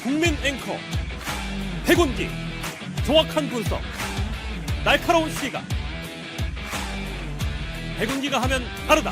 국민 앵커 백운기, 정확한 분석, 날카로운 시각. 백운기가 하면 다르다.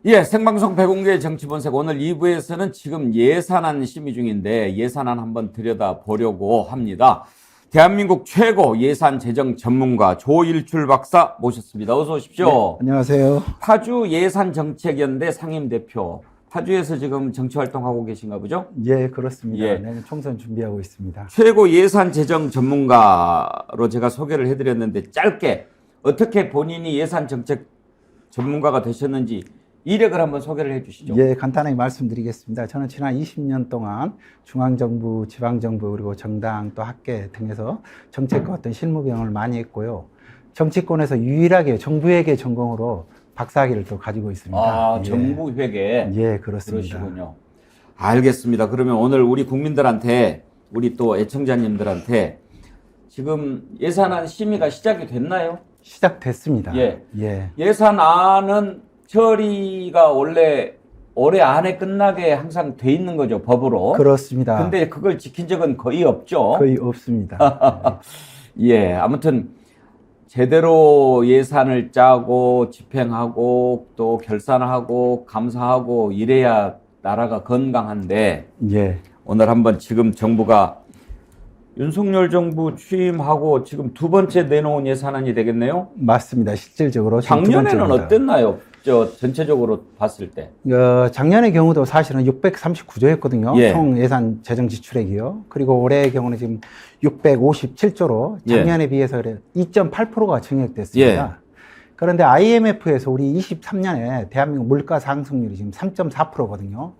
예, 생방송 백운기의 정치본색. 오늘 2부에서는 지금 예산안 심의 중인데 예산안 한번 들여다보려고 합니다. 대한민국 최고 예산 재정 전문가 조일출 박사 모셨습니다. 어서 오십시오. 네, 안녕하세요. 파주 예산정책연대 상임대표. 파주에서 지금 정치활동하고 계신가 보죠? 예, 그렇습니다. 예. 내년 총선 준비하고 있습니다. 최고 예산 재정 전문가로 제가 소개를 해드렸는데 짧게 어떻게 본인이 예산 정책 전문가가 되셨는지 이력을 한번 소개를 해주시죠. 예, 간단하게 말씀드리겠습니다. 저는 지난 20년 동안 중앙정부, 지방정부, 그리고 정당 또 학계 등에서 정책과 어떤 실무 경험을 많이 했고요. 정치권에서 유일하게 정부회계 전공으로 박사학위를 또 가지고 있습니다. 아, 예. 정부회계. 예, 그렇습니다. 그러시군요. 알겠습니다. 그러면 오늘 우리 국민들한테, 우리 또 애청자님들한테 지금 예산안 심의가 시작이 됐나요? 시작됐습니다. 예. 예. 예산안은 처리가 원래 올해 안에 끝나게 항상 돼 있는 거죠, 법으로. 그렇습니다. 근데 그걸 지킨 적은 거의 없죠. 거의 없습니다. 예, 아무튼 제대로 예산을 짜고 집행하고 또 결산하고 감사하고 이래야 나라가 건강한데 예. 오늘 한번 지금 정부가 윤석열 정부 취임하고 지금 두 번째 내놓은 예산안이 되겠네요? 맞습니다. 실질적으로 지금 두 작년에는 번째입니다. 어땠나요? 전체적으로 봤을 때. 작년의 경우도 사실은 639조였거든요. 예. 총 예산 재정 지출액이요. 그리고 올해의 경우는 지금 657조로 작년에 비해서 2.8%가 증액됐습니다. 예. 그런데 IMF에서 우리 23년에 대한민국 물가 상승률이 지금 3.4%거든요.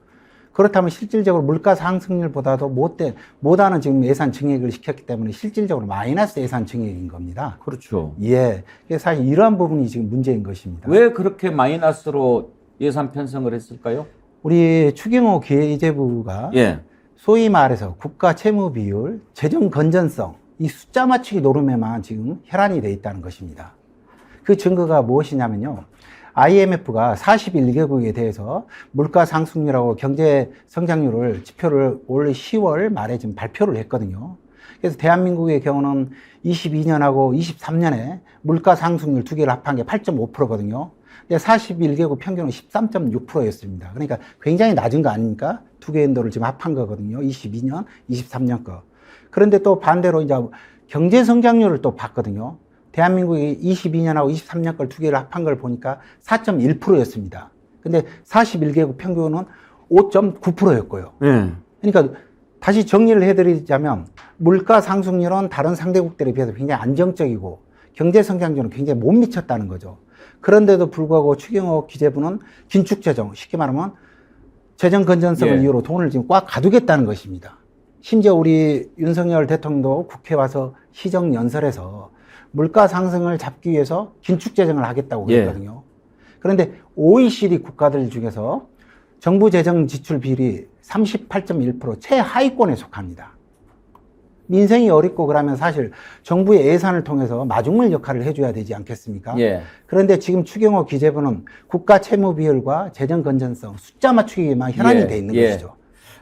그렇다면 실질적으로 물가 상승률보다도 못하는 지금 예산 증액을 시켰기 때문에 실질적으로 마이너스 예산 증액인 겁니다. 그렇죠. 예. 그래서 사실 이러한 부분이 지금 문제인 것입니다. 왜 그렇게 마이너스로 예산 편성을 했을까요? 우리 추경호 기재부가 예. 소위 말해서 국가 채무 비율, 재정 건전성, 이 숫자 맞추기 노름에만 지금 혈안이 돼 있다는 것입니다. 그 증거가 무엇이냐면요. IMF가 41개국에 대해서 물가 상승률하고 경제 성장률을 지표를 올 10월 말에 지금 발표를 했거든요. 그래서 대한민국의 경우는 22년하고 23년에 물가 상승률 두 개를 합한 게 8.5%거든요. 근데 41개국 평균은 13.6%였습니다. 그러니까 굉장히 낮은 거 아닙니까? 두 개의 연도를 지금 합한 거거든요. 22년, 23년 거. 그런데 또 반대로 이제 경제 성장률을 또 봤거든요. 대한민국이 22년하고 23년 걸 두 개를 합한 걸 보니까 4.1%였습니다. 근데 41개국 평균은 5.9%였고요. 그러니까 다시 정리를 해드리자면 물가 상승률은 다른 상대국들에 비해서 굉장히 안정적이고 경제 성장률은 굉장히 못 미쳤다는 거죠. 그런데도 불구하고 추경호 기재부는 긴축재정, 쉽게 말하면 재정 건전성을 예. 이유로 돈을 지금 꽉 가두겠다는 것입니다. 심지어 우리 윤석열 대통령도 국회 와서 시정연설에서 물가 상승을 잡기 위해서 긴축재정을 하겠다고 그랬거든요. 그런데 OECD 국가들 중에서 정부 재정 지출 비율이 38.1% 최하위권에 속합니다. 민생이 어렵고 그러면 사실 정부의 예산을 통해서 마중물 역할을 해줘야 되지 않겠습니까? 예. 그런데 지금 추경호 기재부는 국가 채무 비율과 재정 건전성, 숫자 맞추기에만 혈안이 돼 있는 것이죠.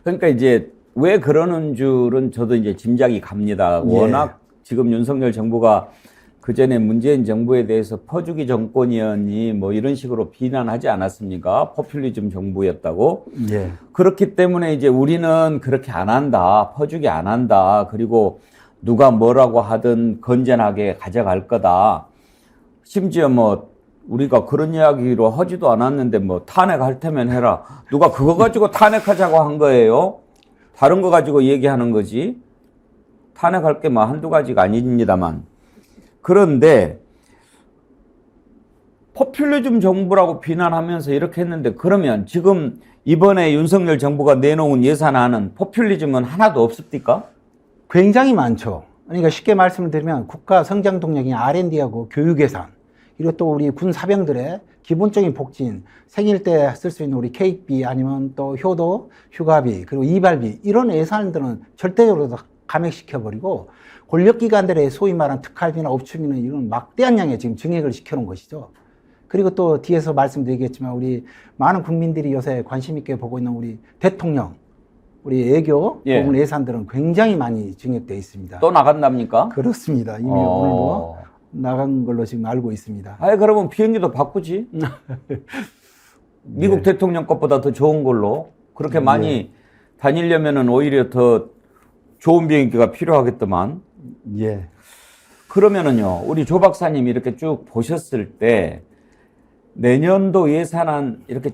그러니까 이제 왜 그러는 줄은 저도 이제 짐작이 갑니다. 워낙 지금 윤석열 정부가 그전에 문재인 정부에 대해서 퍼주기 정권이었니 뭐 이런 식으로 비난하지 않았습니까? 포퓰리즘 정부였다고. 예. 그렇기 때문에 이제 우리는 그렇게 안 한다. 퍼주기 안 한다. 그리고 누가 뭐라고 하든 건전하게 가져갈 거다. 심지어 뭐 우리가 그런 이야기로 하지도 않았는데 뭐 탄핵할 테면 해라. 누가 그거 가지고 탄핵하자고 한 거예요? 다른 거 가지고 얘기하는 거지. 탄핵할 게 뭐 한두 가지가 아닙니다만. 그런데 포퓰리즘 정부라고 비난하면서 이렇게 했는데 그러면 지금 이번에 윤석열 정부가 내놓은 예산안은 포퓰리즘은 하나도 없습니까? 굉장히 많죠. 그러니까 쉽게 말씀을 드리면 국가 성장 동력인 R&D하고 교육 예산, 그리고 또 우리 군 사병들의 기본적인 복지인 생일 때 쓸 수 있는 우리 케이크비 아니면 또 효도, 휴가비, 그리고 이발비 이런 예산들은 절대적으로 감액시켜버리고 권력기관들의 소위 말한 특활비나 업추비는 이런 막대한 양의 지금 증액을 시켜놓은 것이죠. 그리고 또 뒤에서 말씀드리겠지만 우리 많은 국민들이 요새 관심 있게 보고 있는 우리 대통령, 우리 외교 예. 부분 예산들은 굉장히 많이 증액되어 있습니다. 또 나간답니까? 그렇습니다. 이미 오늘도 나간 걸로 지금 알고 있습니다. 아이, 그러면 비행기도 바꾸지. 미국 대통령 것보다 더 좋은 걸로. 그렇게 많이 다니려면은 오히려 더 좋은 비행기가 필요하겠더만. 예. 그러면은요, 우리 조 박사님이 이렇게 쭉 보셨을 때 내년도 예산안 이렇게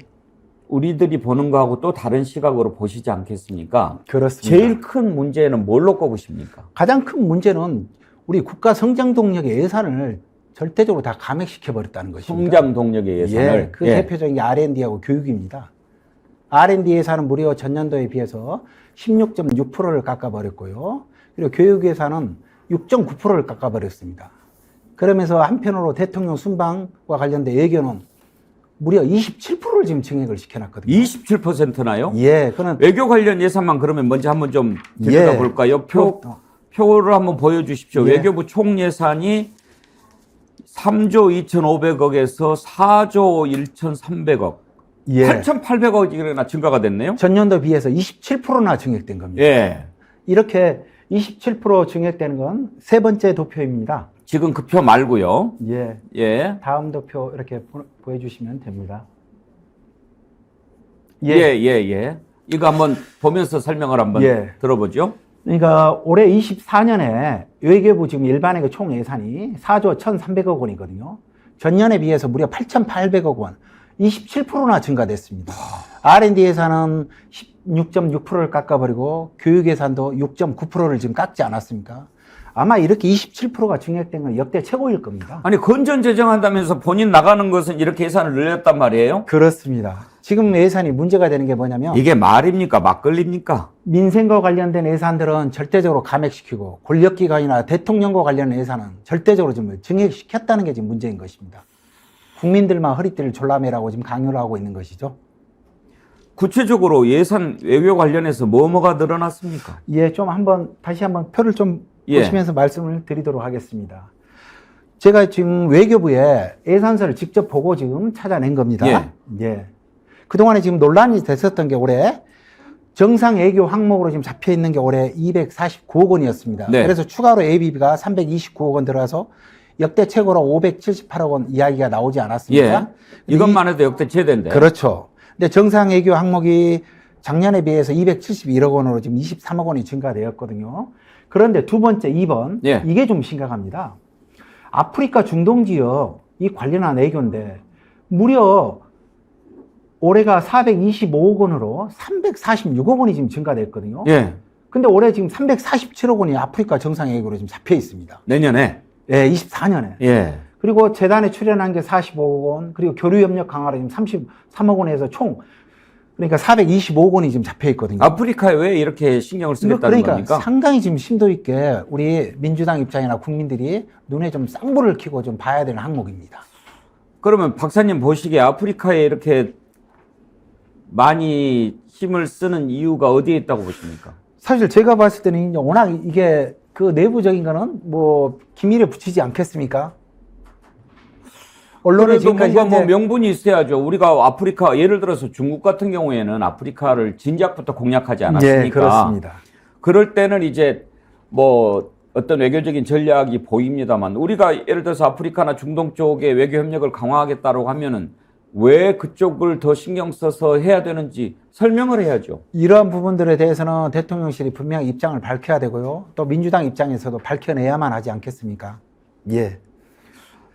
우리들이 보는 거하고 또 다른 시각으로 보시지 않겠습니까? 그렇습니다. 제일 큰 문제는 뭘로 꼽으십니까? 가장 큰 문제는 우리 국가 성장 동력의 예산을 절대적으로 다 감액시켜 버렸다는 것입니다. 성장 동력의 예산을. 예, 그 대표적인 게 R&D하고 교육입니다. R&D 예산은 무려 전년도에 비해서 16.6%를 깎아버렸고요. 그리고 교육 예산은 6.9%를 깎아버렸습니다. 그러면서 한편으로 대통령 순방과 관련된 외교는 무려 27%를 지금 증액을 시켜놨거든요. 27%나요? 예, 그는 외교 관련 예산만 그러면 먼저 한번 좀 들여다볼까요? 표를 한번 보여주십시오. 예. 외교부 총 예산이 3조 2,500억에서 4조 1,300억. 예. 8,800억이나 증가가 됐네요? 전년도 비해서 27%나 증액된 겁니다. 예. 이렇게 27% 증액되는 건 세 번째 도표입니다. 지금 그 표 말고요. 예. 예. 다음 도표 이렇게 보여주시면 됩니다. 예, 예, 예. 이거 한번 보면서 설명을 한번 예. 들어보죠. 그러니까 올해 24년에 외교부 지금 일반회계 총 예산이 4조 1,300억 원이거든요. 전년에 비해서 무려 8,800억 원, 27%나 증가됐습니다. R&D 예산은 16.6%를 깎아버리고 교육 예산도 6.9%를 지금 깎지 않았습니까? 아마 이렇게 27%가 증액된 건 역대 최고일 겁니다. 아니, 건전 재정한다면서 본인 나가는 것은 이렇게 예산을 늘렸단 말이에요? 그렇습니다. 지금 예산이 문제가 되는 게 뭐냐면 이게 말입니까? 막걸리입니까? 민생과 관련된 예산들은 절대적으로 감액시키고 권력기관이나 대통령과 관련된 예산은 절대적으로 좀 증액시켰다는 게 지금 문제인 것입니다. 국민들만 허리띠를 졸라매라고 지금 강요를 하고 있는 것이죠. 구체적으로 예산 외교 관련해서 뭐가 늘어났습니까? 예, 좀 다시 한번 표를 좀 예. 보시면서 말씀을 드리도록 하겠습니다. 제가 지금 외교부에 예산서를 직접 보고 지금 찾아낸 겁니다. 예. 예. 그동안에 지금 논란이 됐었던 게 올해 정상 외교 항목으로 지금 잡혀 있는 게 올해 249억 원이었습니다. 네. 그래서 추가로 예비비가 329억 원 들어가서 역대 최고로 578억 원 이야기가 나오지 않았습니까? 예. 이것만 해도 역대 최대인데. 그렇죠. 근데 정상 외교 항목이 작년에 비해서 271억 원으로 지금 23억 원이 증가되었거든요. 그런데 두 번째 2번 예. 이게 좀 심각합니다. 아프리카 중동 지역 이 관련한 외교인데 무려 올해가 425억 원으로 346억 원이 지금 증가됐거든요. 예. 근데 올해 지금 347억 원이 아프리카 정상 외교로 지금 잡혀 있습니다. 내년에. 예, 24년에. 예. 그리고 재단에 출연한 게 45억 원, 그리고 교류협력 강화로 지금 33억 원에서 총 그러니까 425억 원이 지금 잡혀 있거든요. 아프리카에 왜 이렇게 신경을 쓰겠다는 그러니까 겁니까? 상당히 지금 심도 있게 우리 민주당 입장이나 국민들이 눈에 좀 쌍불을 켜고 좀 봐야 되는 항목입니다. 그러면 박사님 보시기에 아프리카에 이렇게 많이 힘을 쓰는 이유가 어디에 있다고 보십니까? 사실 제가 봤을 때는 이제 워낙 이게 그 내부적인 거는 뭐 기밀에 붙이지 않겠습니까? 언론에 그래도 지금까지 뭔가 뭐 현재 명분이 있어야죠. 우리가 아프리카, 예를 들어서 중국 같은 경우에는 아프리카를 진작부터 공략하지 않았습니까? 네, 그렇습니다. 그럴 때는 이제 뭐 어떤 외교적인 전략이 보입니다만 우리가 예를 들어서 아프리카나 중동 쪽에 외교 협력을 강화하겠다고 하면은 왜 그쪽을 더 신경 써서 해야 되는지 설명을 해야죠. 이러한 부분들에 대해서는 대통령실이 분명히 입장을 밝혀야 되고요. 또 민주당 입장에서도 밝혀내야만 하지 않겠습니까? 예.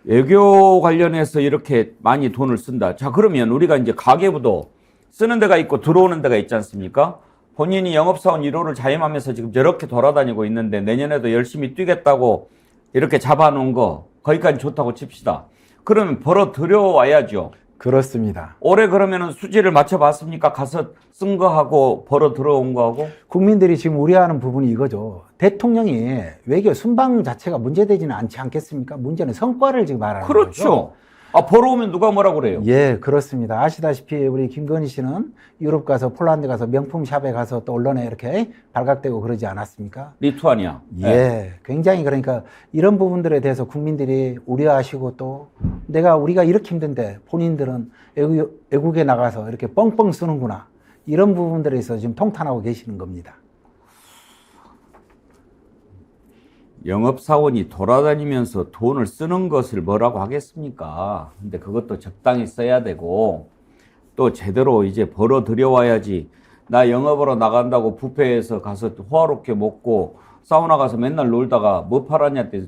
외교 관련해서 이렇게 많이 돈을 쓴다. 자, 그러면 우리가 이제 가계부도 쓰는 데가 있고 들어오는 데가 있지 않습니까? 본인이 영업사원 1호를 자임하면서 지금 저렇게 돌아다니고 있는데 내년에도 열심히 뛰겠다고 이렇게 잡아놓은 거 거기까지 좋다고 칩시다. 그러면 벌어 들여와야죠. 그렇습니다. 올해 그러면은 수지를 맞춰봤습니까? 가서 쓴 거하고 벌어 들어온 거하고? 국민들이 지금 우려하는 부분이 이거죠. 대통령이 외교 순방 자체가 문제되지는 않지 않겠습니까? 문제는 성과를 지금 말하는 거죠. 그렇죠. 아, 벌어오면 누가 뭐라 그래요? 예, 그렇습니다. 아시다시피 우리 김건희 씨는 유럽 가서 폴란드 가서 명품 샵에 가서 또 언론에 이렇게 발각되고 그러지 않았습니까? 리투아니아. 예, 굉장히 그러니까 이런 부분들에 대해서 국민들이 우려하시고 또 우리가 이렇게 힘든데 본인들은 외국에 나가서 이렇게 뻥뻥 쓰는구나. 이런 부분들에 있어서 지금 통탄하고 계시는 겁니다. 영업사원이 돌아다니면서 돈을 쓰는 것을 뭐라고 하겠습니까? 근데 그것도 적당히 써야 되고, 또 제대로 이제 벌어 들여와야지. 나 영업으로 나간다고 뷔페에서 가서 호화롭게 먹고, 사우나 가서 맨날 놀다가 뭐 팔았냐 때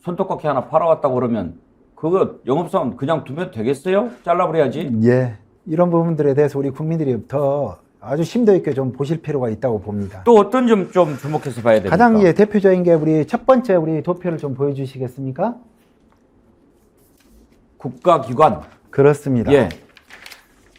손톱깎이 하나 팔아왔다고 그러면, 그거 영업사원 그냥 두면 되겠어요? 잘라버려야지. 예, 이런 부분들에 대해서 우리 국민들이 더 아주 심도 있게 좀 보실 필요가 있다고 봅니다. 또 어떤 점 좀 주목해서 봐야 됩니까? 가장 대표적인 게 우리 첫 번째 우리 도표를 좀 보여주시겠습니까? 국가기관. 그렇습니다. 예.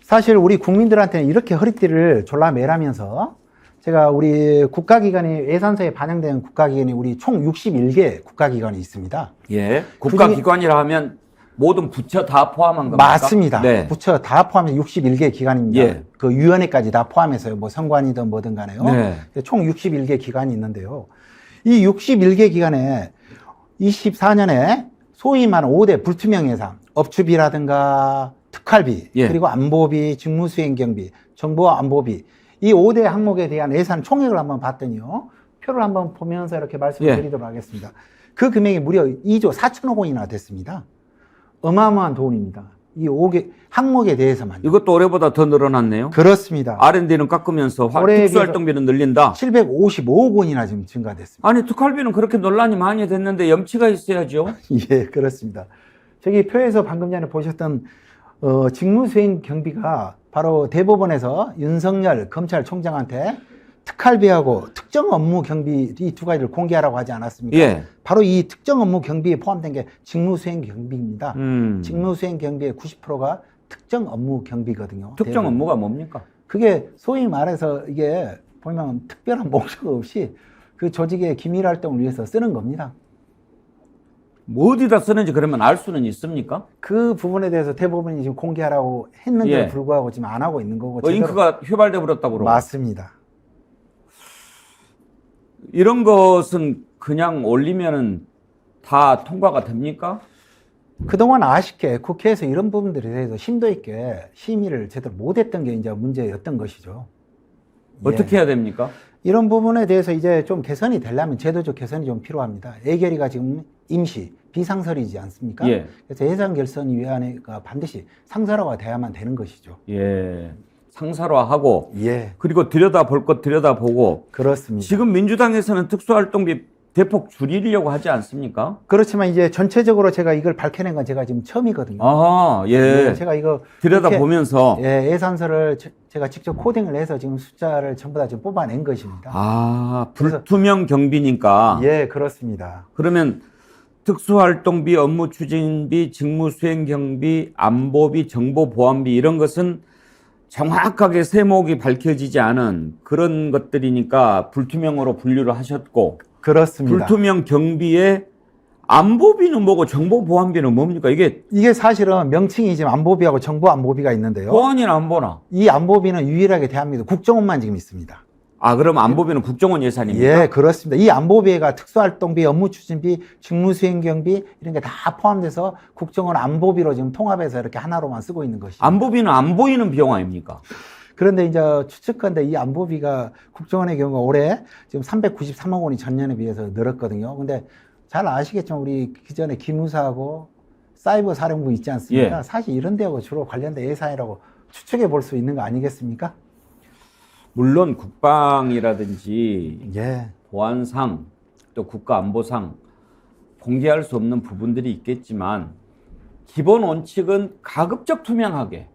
사실 우리 국민들한테는 이렇게 허리띠를 졸라매라면서 제가 우리 국가기관이 예산서에 반영된 국가기관이 우리 총 61개 국가기관이 있습니다. 예. 국가기관이라 하면 모든 부처 다 포함한 겁니까? 맞습니다. 네. 부처 다 포함해서 61개 기관입니다. 예. 그 위원회까지 다 포함해서요. 뭐 선관이든 뭐든 간에요. 네. 총 61개 기관이 있는데요. 이 61개 기관에 24년에 소위 말하는 5대 불투명 예산, 업추비라든가 특활비, 예. 그리고 안보비, 직무수행경비, 정보와 안보비, 이 5대 항목에 대한 예산 총액을 한번 봤더니요. 표를 한번 보면서 이렇게 말씀을 예. 드리도록 하겠습니다. 그 금액이 무려 2조 4천억 원이나 됐습니다. 어마어마한 돈입니다. 이 5개 항목에 대해서만. 이것도 올해보다 더 늘어났네요. 그렇습니다. R&D는 깎으면서 올해에 특수활동비는 늘린다. 755억 원이나 지금 증가됐습니다. 아니 특활비는 그렇게 논란이 많이 됐는데 염치가 있어야죠. 예, 그렇습니다. 저기 표에서 방금 전에 보셨던 직무수행 경비가 바로 대법원에서 윤석열 검찰총장한테 특활비하고 특정 업무 경비 이 두 가지를 공개하라고 하지 않았습니까? 예. 바로 이 특정 업무 경비에 포함된 게 직무수행 경비입니다. 음. 직무수행 경비의 90%가 특정 업무 경비거든요. 특정 대부분. 업무가 뭡니까? 그게 소위 말해서 이게 보면 특별한 목적 없이 그 조직의 기밀 활동을 위해서 쓰는 겁니다. 뭐 어디다 쓰는지 그러면 알 수는 있습니까? 그 부분에 대해서 대법원이 지금 공개하라고 했는데도 예. 불구하고 지금 안 하고 있는 거고. 제대로- 잉크가 휘발돼 버렸다고 그러고. 맞습니다. 이런 것은 그냥 올리면은 다 통과가 됩니까? 그동안 아쉽게 국회에서 이런 부분들에 대해서 심도 있게 심의를 제대로 못했던 게 이제 문제였던 것이죠. 어떻게 예. 해야 됩니까? 이런 부분에 대해서 이제 좀 개선이 되려면 제도적 개선이 좀 필요합니다. 예결위가 지금 임시 비상설이지 않습니까? 예. 그래서 예산결산위원회가 반드시 상설화가 돼야만 되는 것이죠. 예. 상사화하고 예, 그리고 들여다볼 것 들여다보고 그렇습니다. 지금 민주당에서는 특수활동비 대폭 줄이려고 하지 않습니까? 그렇지만 이제 전체적으로 제가 이걸 밝혀낸 건 제가 지금 처음이거든요. 아, 예. 제가 이거 들여다보면서 예, 예산서를 제가 직접 코딩을 해서 지금 숫자를 전부 다 지금 뽑아낸 것입니다. 아, 불투명 경비니까. 예, 그렇습니다. 그러면 특수활동비, 업무추진비, 직무수행경비, 안보비, 정보보안비 이런 것은 정확하게 세목이 밝혀지지 않은 그런 것들이니까 불투명으로 분류를 하셨고 그렇습니다. 불투명 경비에 안보비는 뭐고 정보보안비는 뭡니까? 이게 이게 사실은 명칭이 지금 안보비하고 정보안보비가 있는데요. 보안이나 안보나? 이 안보비는 유일하게 대한민국 국정원만 지금 있습니다. 아, 그럼 안보비는 국정원 예산입니까? 예, 그렇습니다. 이 안보비가 특수활동비, 업무추진비, 직무수행경비 이런 게 다 포함돼서 국정원 안보비로 지금 통합해서 이렇게 하나로만 쓰고 있는 것이죠. 안보비는 안 보이는 비용 아닙니까? 그런데 이제 추측컨대 이 안보비가 국정원의 경우 올해 지금 393억 원이 전년에 비해서 늘었거든요. 근데 잘 아시겠지만 우리 기존에 기무사하고 사이버 사령부 있지 않습니까? 예. 사실 이런 데하고 주로 관련된 예산이라고 추측해 볼 수 있는 거 아니겠습니까? 물론 국방이라든지 예. 보안상 또 국가안보상 공개할 수 없는 부분들이 있겠지만 기본 원칙은 가급적 투명하게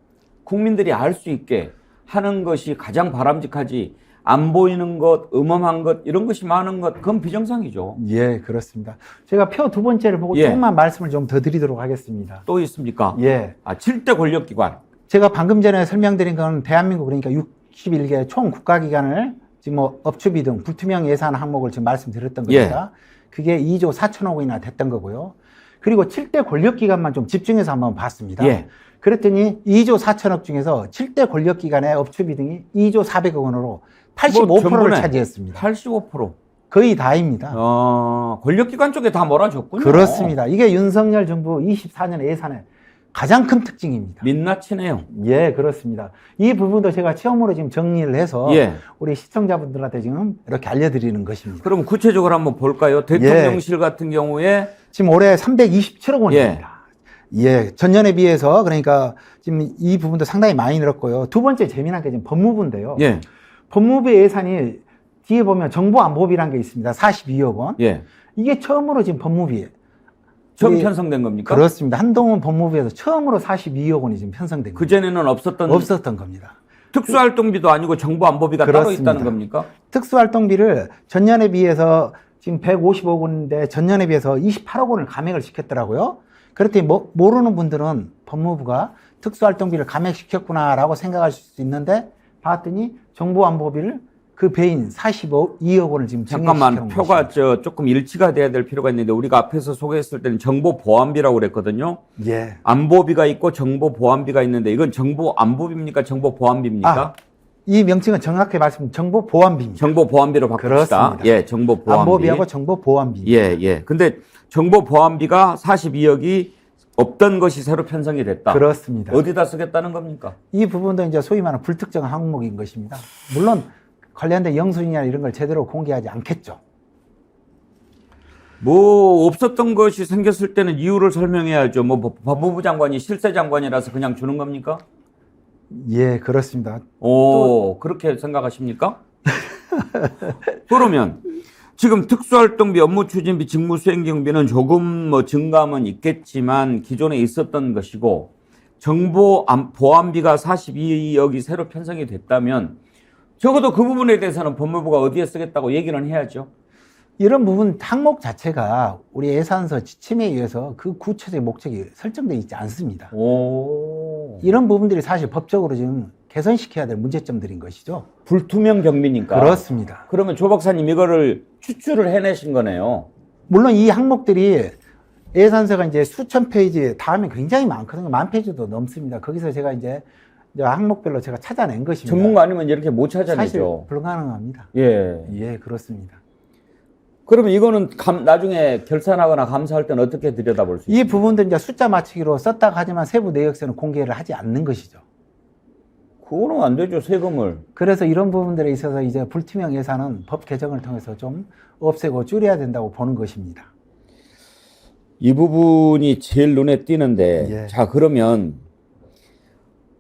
국민들이 알 수 있게 하는 것이 가장 바람직하지 안 보이는 것, 음험한 것 이런 것이 많은 것 그건 비정상이죠. 예, 그렇습니다. 제가 표 두 번째를 보고 예. 조금만 말씀을 좀 더 드리도록 하겠습니다. 또 있습니까? 예. 아, 7대 권력기관. 제가 방금 전에 설명드린 건 대한민국 그러니까 61개 총 국가기관을 지금 뭐 업추비 등 불투명 예산 항목을 지금 말씀드렸던 예. 겁니다. 그게 2조 4천억 원이나 됐던 거고요. 그리고 7대 권력기관만 좀 집중해서 한번 봤습니다. 예. 그랬더니 2조 4천억 중에서 7대 권력기관의 업추비 등이 2조 400억 원으로 85%를 전부네. 차지했습니다. 85%. 거의 다입니다. 권력기관 쪽에 다 몰아줬군요. 그렇습니다. 이게 윤석열 정부 24년 예산의 가장 큰 특징입니다. 민낯이네요. 예, 그렇습니다. 이 부분도 제가 처음으로 지금 정리를 해서 예. 우리 시청자분들한테 지금 이렇게 알려드리는 것입니다. 그럼 구체적으로 한번 볼까요? 대통령실 같은 경우에 지금 올해 327억 원입니다. 예, 전년에 비해서 그러니까 지금 이 부분도 상당히 많이 늘었고요. 두 번째 재미난 게 지금 법무부인데요. 예. 법무부 예산이 뒤에 보면 정보안보비라는 게 있습니다. 42억 원. 예. 이게 처음으로 지금 법무부에 처음 우리- 편성된 겁니까? 그렇습니다. 한동훈 법무부에서 처음으로 42억 원이 지금 편성된 겁니다. 그전에는 없었던 겁니다. 특수활동비도 아니고 정보안보비가 따로 그렇습니다. 있다는 겁니까? 특수활동비를 전년에 비해서 지금 150억 원인데 전년에 비해서 28억 원을 감액을 시켰더라고요. 그렇더니 모르는 분들은 법무부가 특수활동비를 감액시켰구나라고 생각할 수 있는데 봤더니 정보안보비를 그 배인 42억 원을 지금 잠깐만, 증액시켜놓은 표가 것입니다. 조금 일치가 돼야 될 필요가 있는데 우리가 앞에서 소개했을 때는 정보보안비라고 그랬거든요. 예. 안보비가 있고 정보보안비가 있는데 이건 정보안보비입니까? 정보보안비입니까? 이 명칭은 정확히 말씀 정보보안비입니다. 정보보안비로 바꿉시다. 그렇습니다. 예, 정보보안비. 안보비하고 정보보안비. 예, 예. 근데 정보보안비가 42억이 없던 것이 새로 편성이 됐다. 그렇습니다. 어디다 쓰겠다는 겁니까? 이 부분도 이제 소위 말하는 불특정 항목인 것입니다. 물론 관련된 영수증이나 이런 걸 제대로 공개하지 않겠죠. 뭐 없었던 것이 생겼을 때는 이유를 설명해야죠. 뭐 법무부 장관이 실세 장관이라서 그냥 주는 겁니까? 예, 그렇습니다. 그렇게 생각하십니까? 그러면 지금 특수활동비, 업무추진비, 직무수행경비는 조금 뭐 증감은 있겠지만 기존에 있었던 것이고 정보보안비가 42억이 새로 편성이 됐다면 적어도 그 부분에 대해서는 법무부가 어디에 쓰겠다고 얘기는 해야죠. 이런 부분 항목 자체가 우리 예산서 지침에 의해서 그 구체적인 목적이 설정되어 있지 않습니다. 이런 부분들이 사실 법적으로 지금 개선시켜야 될 문제점들인 것이죠. 불투명 경비니까. 그렇습니다. 그러면 조 박사님 이거를 추출을 해내신 거네요. 물론 이 항목들이 예산서가 이제 수천 페이지 다음에 굉장히 많거든요. 1000페이지도 넘습니다. 거기서 제가 이제 항목별로 제가 찾아낸 것입니다. 전문가 아니면 이렇게 못 사실 찾아내죠. 불가능합니다. 예. 예, 그렇습니다. 그러면 이거는 나중에 결산하거나 감사할 때는 어떻게 들여다볼 수 이 있습니까? 부분도 이제 숫자 맞추기로 썼다고 하지만 세부 내역서는 공개를 하지 않는 것이죠. 그거는 안 되죠, 세금을. 그래서 이런 부분들에 있어서 이제 불투명 예산은 법 개정을 통해서 좀 없애고 줄여야 된다고 보는 것입니다. 이 부분이 제일 눈에 띄는데, 예. 자, 그러면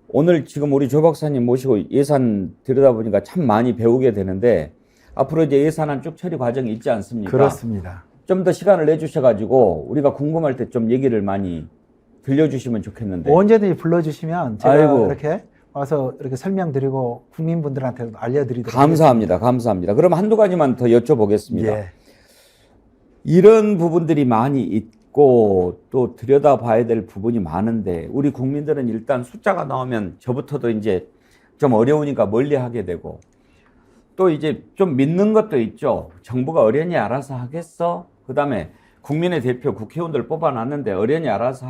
오늘 지금 우리 조 박사님 모시고 예산 들여다보니까 참 많이 배우게 되는데, 앞으로 이제 예산안 쭉 처리 과정이 있지 않습니까? 그렇습니다. 좀 더 시간을 내주셔가지고, 우리가 궁금할 때 좀 얘기를 많이 들려주시면 좋겠는데. 언제든지 불러주시면 제가 아이고. 이렇게 와서 이렇게 설명드리고 국민분들한테도 알려드리도록 감사합니다. 감사합니다. 그럼 한두 가지만 더 여쭤보겠습니다. 예. 이런 부분들이 많이 있고 또 들여다봐야 될 부분이 많은데 우리 국민들은 일단 숫자가 나오면 저부터도 이제 좀 어려우니까 멀리 하게 되고 또 이제 좀 믿는 것도 있죠. 정부가 어련히 알아서 하겠어? 그 다음에 국민의 대표 국회의원들 뽑아놨는데 어련히 알아서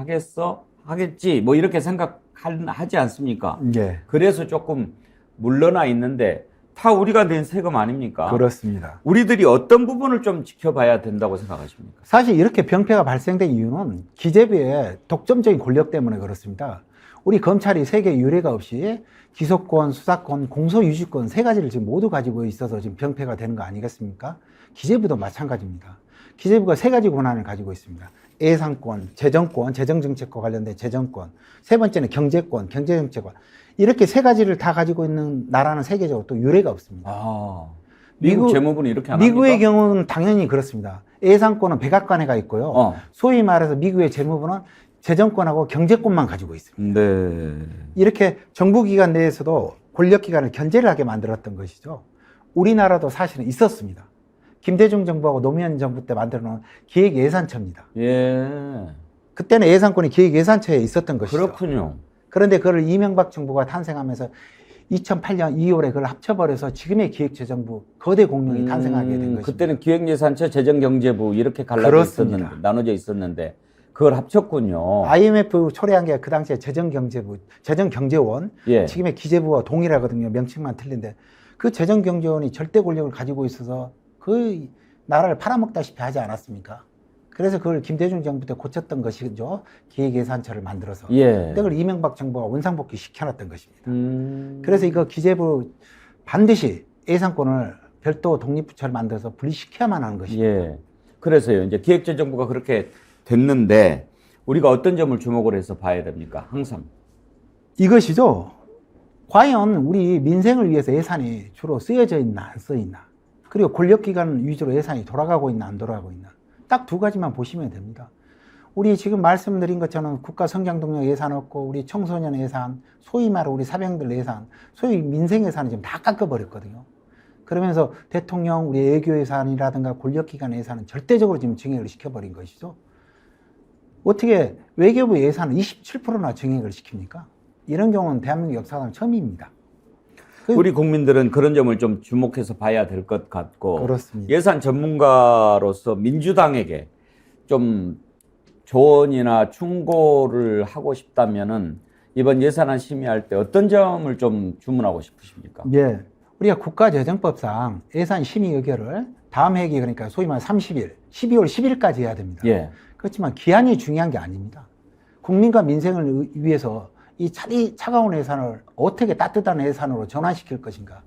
하겠지? 뭐 이렇게 생각하지 않습니까? 예. 그래서 조금 물러나 있는데 다 우리가 낸 세금 아닙니까? 그렇습니다. 우리들이 어떤 부분을 좀 지켜봐야 된다고 생각하십니까? 사실 이렇게 병폐가 발생된 이유는 기재부의 독점적인 권력 때문에 그렇습니다. 우리 검찰이 세계 유례가 없이 기소권, 수사권, 공소유지권 세 가지를 지금 모두 가지고 있어서 지금 병폐가 되는 거 아니겠습니까? 기재부도 마찬가지입니다. 기재부가 세 가지 권한을 가지고 있습니다. 예산권, 재정권, 재정정책과 관련된 재정권. 세 번째는 경제권, 경제정책권. 이렇게 세 가지를 다 가지고 있는 나라는 세계적으로 또 유례가 없습니다. 미국 재무부는 이렇게 안 합니까? 미국의 경우는 당연히 그렇습니다. 예산권은 백악관에가 있고요. 소위 말해서 미국의 재무부는 재정권하고 경제권만 가지고 있습니다. 네. 이렇게 정부기관 내에서도 권력기관을 견제를 하게 만들었던 것이죠. 우리나라도 사실은 있었습니다. 김대중 정부하고 노무현 정부 때 만들어 놓은 기획예산처입니다. 예. 그때는 예산권이 기획예산처에 있었던 것이죠. 그렇군요. 그런데 그걸 이명박 정부가 탄생하면서 2008년 2월에 그걸 합쳐버려서 지금의 기획재정부 거대 공룡이 탄생하게 된 것입니다. 그때는 기획예산처, 재정경제부 이렇게 갈라져 그렇습니다. 있었는데, 나눠져 있었는데 그걸 합쳤군요. IMF 초래한 게 그 당시에 재정경제부, 재정경제원, 예. 지금의 기재부와 동일하거든요. 명칭만 틀린데 그 재정경제원이 절대 권력을 가지고 있어서 그 나라를 팔아먹다시피 하지 않았습니까? 그래서 그걸 김대중 정부 때 고쳤던 것이죠. 기획예산처를 만들어서. 예. 근데 그걸 이명박 정부가 원상복귀 시켜놨던 것입니다. 그래서 이거 기재부 반드시 예산권을 별도 독립부처를 만들어서 분리시켜야만 하는 것입니다. 예. 그래서요. 이제 기획재정부가 그렇게 됐는데 우리가 어떤 점을 주목을 해서 봐야 됩니까? 항상. 이것이죠. 과연 우리 민생을 위해서 예산이 주로 쓰여져 있나 안 쓰여있나, 그리고 권력기관 위주로 예산이 돌아가고 있나 안 돌아가고 있나, 딱 두 가지만 보시면 됩니다. 우리 지금 말씀드린 것처럼 국가 성장동력 예산 없고 우리 청소년 예산, 소위 말해 우리 사병들 예산, 소위 민생 예산을 지금 다 깎아버렸거든요. 그러면서 대통령, 우리 외교 예산이라든가 권력기관 예산은 절대적으로 지금 증액을 시켜버린 것이죠. 어떻게 외교부 예산을 27%나 증액을 시킵니까? 이런 경우는 대한민국 역사상 처음입니다. 우리 국민들은 그런 점을 좀 주목해서 봐야 될 것 같고, 그렇습니다. 예산 전문가로서 민주당에게 좀 조언이나 충고를 하고 싶다면은 이번 예산안 심의할 때 어떤 점을 좀 주문하고 싶으십니까? 예. 우리가 국가재정법상 예산 심의 의결을 다음 회기, 그러니까 소위 말해 30일, 12월 10일까지 해야 됩니다. 예. 그렇지만 기한이 중요한 게 아닙니다. 국민과 민생을 위해서 이 차가운 예산을 어떻게 따뜻한 예산으로 전환시킬 것인가.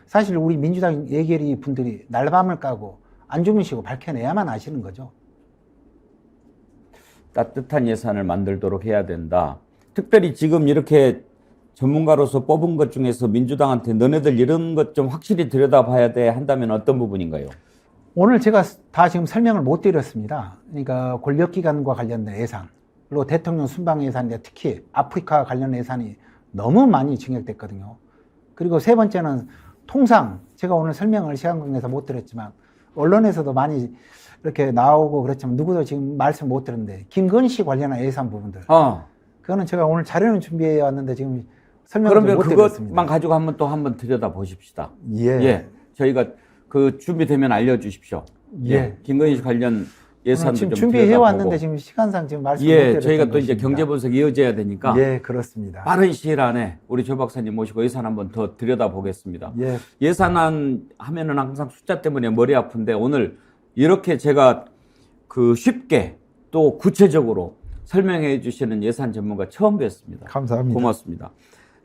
사실 우리 민주당 예결위 분들이 날밤을 까고 안 주무시고 밝혀내야만 아시는 거죠. 따뜻한 예산을 만들도록 해야 된다. 특별히 지금 이렇게 전문가로서 뽑은 것 중에서 민주당한테 너네들 이런 것 좀 확실히 들여다봐야 돼 한다면 어떤 부분인가요? 오늘 제가 다 지금 설명을 못 드렸습니다. 그러니까 권력기관과 관련된 예산, 그리고 대통령 순방 예산인데 특히 아프리카 관련 예산이 너무 많이 증액됐거든요. 그리고 세 번째는 통상 제가 오늘 설명을 시간 관계에서 못 드렸지만 언론에서도 많이 이렇게 나오고 그렇지만 누구도 지금 말씀 못 드렸는데 김건희 관련한 예산 부분들. 그거는 제가 오늘 자료는 준비해 왔는데 지금 설명을 못 드렸습니다. 그러면 그것만 가지고 한번 들여다 보십시다. 예. 저희가 그 준비되면 알려주십시오. 예. 김건희 관련 예산도 지금 좀 준비해 왔는데 들여다보고. 지금 시간상 지금 말씀 못 드렸던 저희가 또 이제 것입니다. 경제 분석이 이어져야 되니까 예, 그렇습니다. 빠른 시일 안에 우리 조 박사님 모시고 예산 한번 더 들여다보겠습니다. 예. 예산안 하면은 항상 숫자 때문에 머리 아픈데 오늘 이렇게 제가 그 쉽게 또 구체적으로 설명해 주시는 예산 전문가 처음 뵀습니다. 감사합니다. 고맙습니다.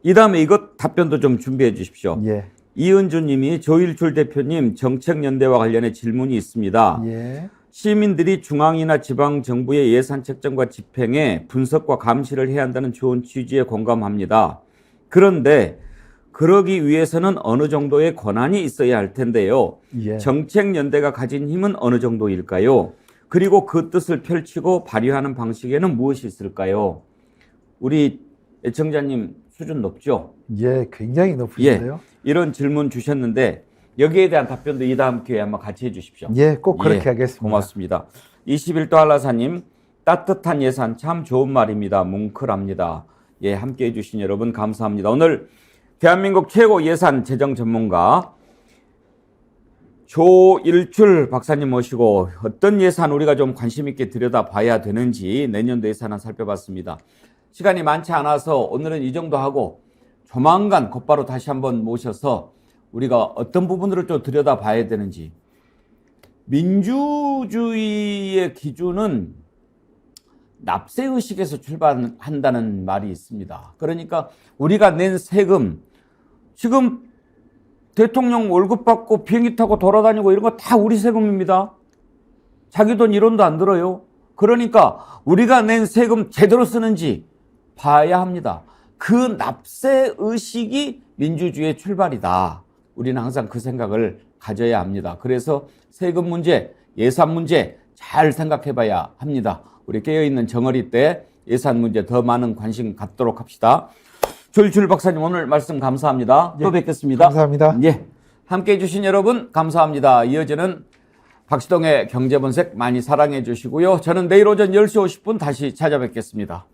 이 다음에 이것 답변도 좀 준비해 주십시오. 예. 이은주 님이 조일출 대표님 정책연대와 관련해 질문이 있습니다. 예. 시민들이 중앙이나 지방 정부의 예산 책정과 집행에 분석과 감시를 해야 한다는 좋은 취지에 공감합니다. 그런데 그러기 위해서는 어느 정도의 권한이 있어야 할 텐데요. 예. 정책연대가 가진 힘은 어느 정도일까요? 그리고 그 뜻을 펼치고 발휘하는 방식에는 무엇이 있을까요? 우리 애청자님 수준 높죠? 예, 굉장히 높으신데요. 이런 질문 주셨는데 여기에 대한 답변도 이 다음 기회에 한번 같이 해 주십시오. 예, 꼭 그렇게 하겠습니다. 고맙습니다. 21도 한라사님, 따뜻한 예산 참 좋은 말입니다. 뭉클합니다. 예, 함께 해주신 여러분 감사합니다. 오늘 대한민국 최고 예산 재정 전문가 조일출 박사님 모시고 어떤 예산 우리가 좀 관심 있게 들여다봐야 되는지 내년도 예산안 살펴봤습니다. 시간이 많지 않아서 오늘은 이 정도 하고 조만간 곧바로 다시 한번 모셔서 우리가 어떤 부분들을 좀 들여다봐야 되는지. 민주주의의 기준은 납세의식에서 출발한다는 말이 있습니다. 그러니까 우리가 낸 세금, 지금 대통령 월급 받고 비행기 타고 돌아다니고 이런 거 다 우리 세금입니다. 자기 돈 1원도 안 들어요. 그러니까 우리가 낸 세금 제대로 쓰는지 봐야 합니다. 그 납세의식이 민주주의의 출발이다. 우리는 항상 그 생각을 가져야 합니다. 그래서 세금 문제, 예산 문제 잘 생각해 봐야 합니다. 우리 깨어있는 정어리 때 예산 문제 더 많은 관심 갖도록 합시다. 조일출 박사님 오늘 말씀 감사합니다. 또 뵙겠습니다. 감사합니다. 예, 함께해 주신 여러분 감사합니다. 이어지는 박시동의 경제분석 많이 사랑해 주시고요. 저는 내일 오전 10시 50분 다시 찾아뵙겠습니다.